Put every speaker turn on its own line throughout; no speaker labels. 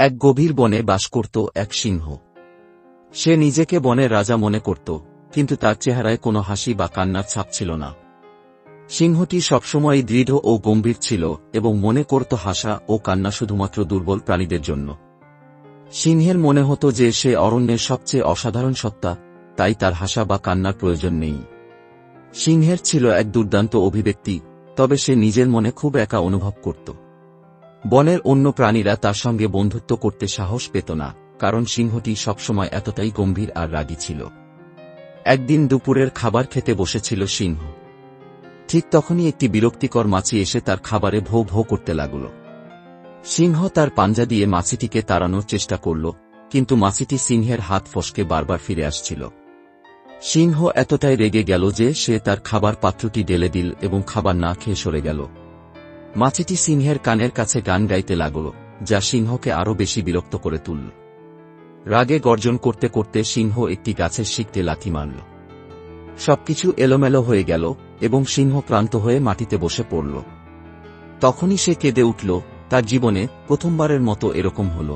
এক গভীর বনে বাস করত এক সিংহ। সে নিজেকে বনের রাজা মনে করত, কিন্তু তার চেহারায় কোনো হাসি বা কান্নার ছাপ ছিল না। সিংহটি সবসময় দৃঢ় ও গম্ভীর ছিল এবং মনে করত হাসা ও কান্না শুধুমাত্র দুর্বল প্রাণীদের জন্য। সিংহের মনে হতো যে সে অরণ্যের সবচেয়ে অসাধারণ সত্তা, তাই তার হাসা বা কান্নার প্রয়োজন নেই। সিংহের ছিল এক দুর্দান্ত অভিব্যক্তি, তবে সে নিজের মনে খুব একা অনুভব করত। বনের অন্য প্রাণীরা তার সঙ্গে বন্ধুত্ব করতে সাহস পেত না, কারণ সিংহটি সবসময় এতটাই গম্ভীর আর রাগী ছিল। একদিন দুপুরের খাবার খেতে বসেছিল সিংহ। ঠিক তখনই একটি বিরক্তিকর মাছি এসে তার খাবারে ভোঁ ভোঁ করতে লাগল। সিংহ তার পাঞ্জা দিয়ে মাছিটিকে তাড়ানোর চেষ্টা করল, কিন্তু মাছিটি সিংহের হাত ফসকে বারবার ফিরে আসছিল। সিংহ এতটাই রেগে গেল যে সে তার খাবার পাত্রটি ঢেলে দিল এবং খাবার না খেয়ে সরে গেল। মাছিটি সিংহের কানের কাছে গান গাইতে লাগল, যা সিংহকে আরও বেশি বিরক্ত করে তুলল। রাগে গর্জন করতে করতে সিংহ একটি গাছের শিকতে লাথি মারল। সবকিছু এলোমেলো হয়ে গেল এবং সিংহ ক্লান্ত হয়ে মাটিতে বসে পড়ল। তখনই সে কেঁদে উঠল, তার জীবনে প্রথমবারের মতো এরকম হল।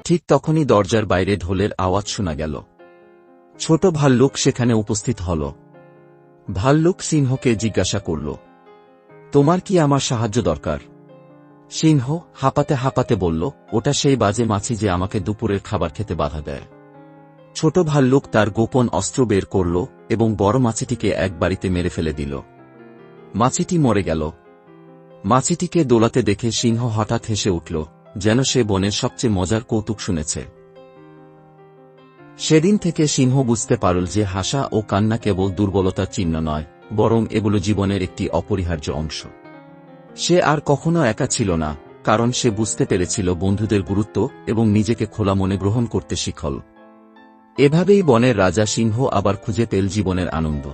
ঠিক তখনই দরজার বাইরে ঢোলের আওয়াজ শোনা গেল। ছোট ভাল্লুক সেখানে উপস্থিত হল। ভাল্লুক সিংহকে জিজ্ঞাসা করল, তোমার কি আমার সাহায্য দরকার? সিংহ হাঁপাতে হাঁপাতে বলল, ওটা সেই বাজে মাছি যে আমাকে দুপুরের খাবার খেতে বাধা দেয়। ছোট ভাল্লুক তার গোপন অস্ত্র বের করল এবং বড় মাছিটিকে এক বাড়িতে মেরে ফেলে দিল। মাছিটি মরে গেল। মাছিটিকে দোলাতে দেখে সিংহ হঠাৎ হেসে উঠল, যেন সে বনের সবচেয়ে মজার কৌতুক শুনেছে। সেদিন থেকে সিংহ বুঝতে পারল যে হাসা ও কান্না কেবল দুর্বলতার চিহ্ন নয়, বরং এগুলো জীবনের একটি অপরিহার্য অংশ। সে আর কখনো একা ছিল না, কারণ সে বুঝতে পেরেছিল বন্ধুদের গুরুত্ব এবং নিজেকে খোলা মনে গ্রহণ করতে শিখল। এভাবেই বনের রাজা সিংহ আবার খুঁজে পেল জীবনের আনন্দ।